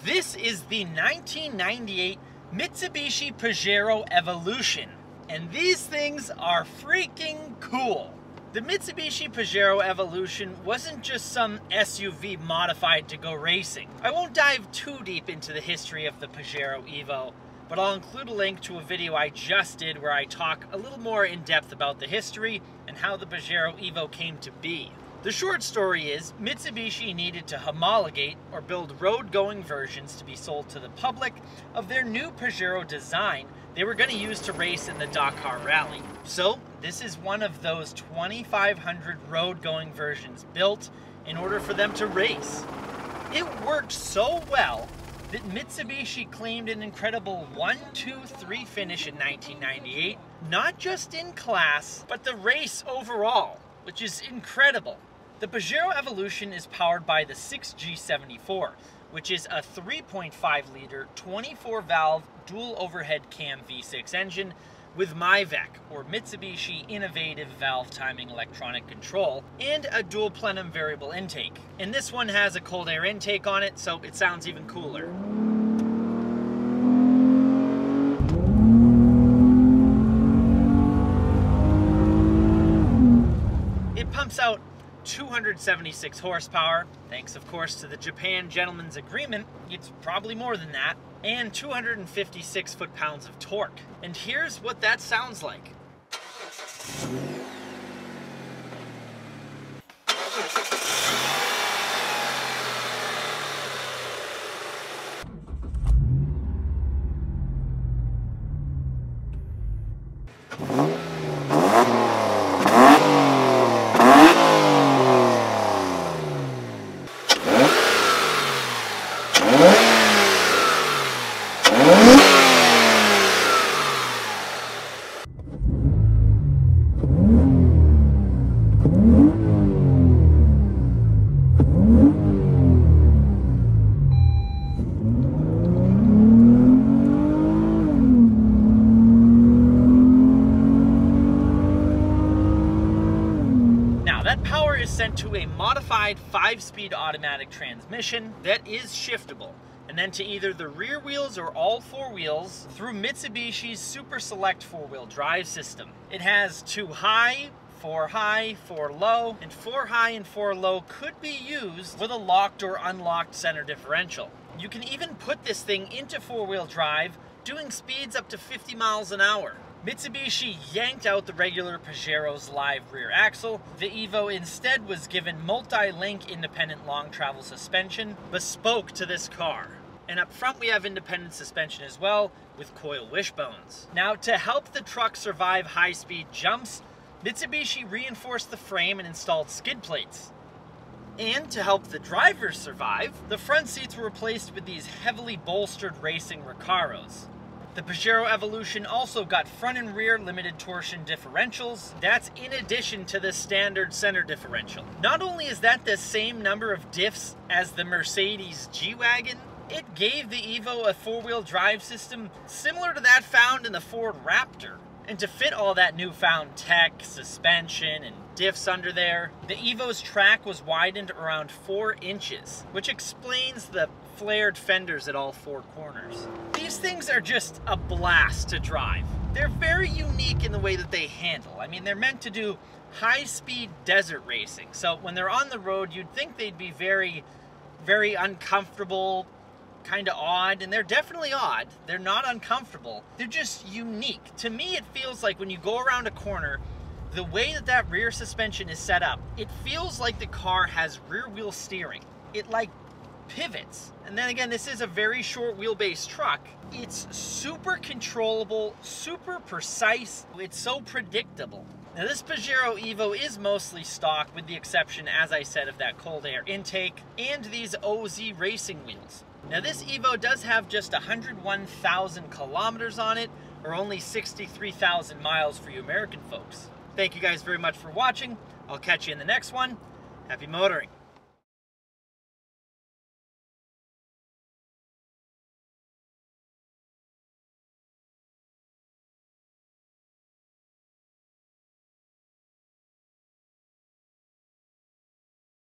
This is the 1998 Mitsubishi Pajero Evolution, and these things are freaking cool. The Mitsubishi Pajero Evolution wasn't just some SUV modified to go racing. I won't dive too deep into the history of the Pajero Evo, but I'll include a link to a video I just did where I talk a little more in depth about the history and how the Pajero Evo came to be. The short story is, Mitsubishi needed to homologate or build road-going versions to be sold to the public of their new Pajero design they were going to use to race in the Dakar Rally. So, this is one of those 2,500 road-going versions built in order for them to race. It worked so well that Mitsubishi claimed an incredible 1-2-3 finish in 1998, not just in class, but the race overall, which is incredible. The Pajero Evolution is powered by the 6G74, which is a 3.5-liter, 24-valve, dual overhead cam V6 engine with MIVEC, or Mitsubishi Innovative Valve Timing Electronic Control, and a dual plenum variable intake. And this one has a cold air intake on it, so it sounds even cooler. It pumps out 276 horsepower, thanks of course to the Japan Gentleman's Agreement. It's probably more than that, and 256 foot-pounds of torque. And here's what that sounds like. That power is sent to a modified 5-speed automatic transmission that is shiftable, and then to either the rear wheels or all 4 wheels through Mitsubishi's Super Select 4-wheel drive system. It has 2 high, 4 low, and 4 high and 4 low could be used with a locked or unlocked center differential. You can even put this thing into 4-wheel drive, doing speeds up to 50 miles an hour. Mitsubishi yanked out the regular Pajero's live rear axle. The Evo instead was given multi-link independent long travel suspension, bespoke to this car. And up front we have independent suspension as well, with coil wishbones. Now, to help the truck survive high-speed jumps, Mitsubishi reinforced the frame and installed skid plates. And to help the drivers survive, the front seats were replaced with these heavily bolstered racing Recaros. The Pajero Evolution also got front and rear limited torsion differentials. That's in addition to the standard center differential. Not only is that the same number of diffs as the Mercedes G-Wagon, it gave the Evo a 4-wheel drive system similar to that found in the Ford Raptor. And to fit all that newfound tech, suspension, and diffs under there, the Evo's track was widened around 4 inches, which explains the flared fenders at all 4 corners. These things are just a blast to drive. They're very unique in the way that they handle. I mean, they're meant to do high-speed desert racing, so when they're on the road, you'd think they'd be very, very uncomfortable, kind of odd, and they're definitely odd. They're not uncomfortable. They're just unique. To me, it feels like when you go around a corner, the way that that rear suspension is set up, it feels like the car has rear wheel steering. It like pivots. And then again, this is a very short wheelbase truck. It's super controllable, super precise. It's so predictable. Now, this Pajero Evo is mostly stock, with the exception, as I said, of that cold air intake and these OZ racing wheels. Now, this Evo does have just 101,000 kilometers on it, or only 63,000 miles for you American folks. Thank you guys very much for watching. I'll catch you in the next one. Happy motoring.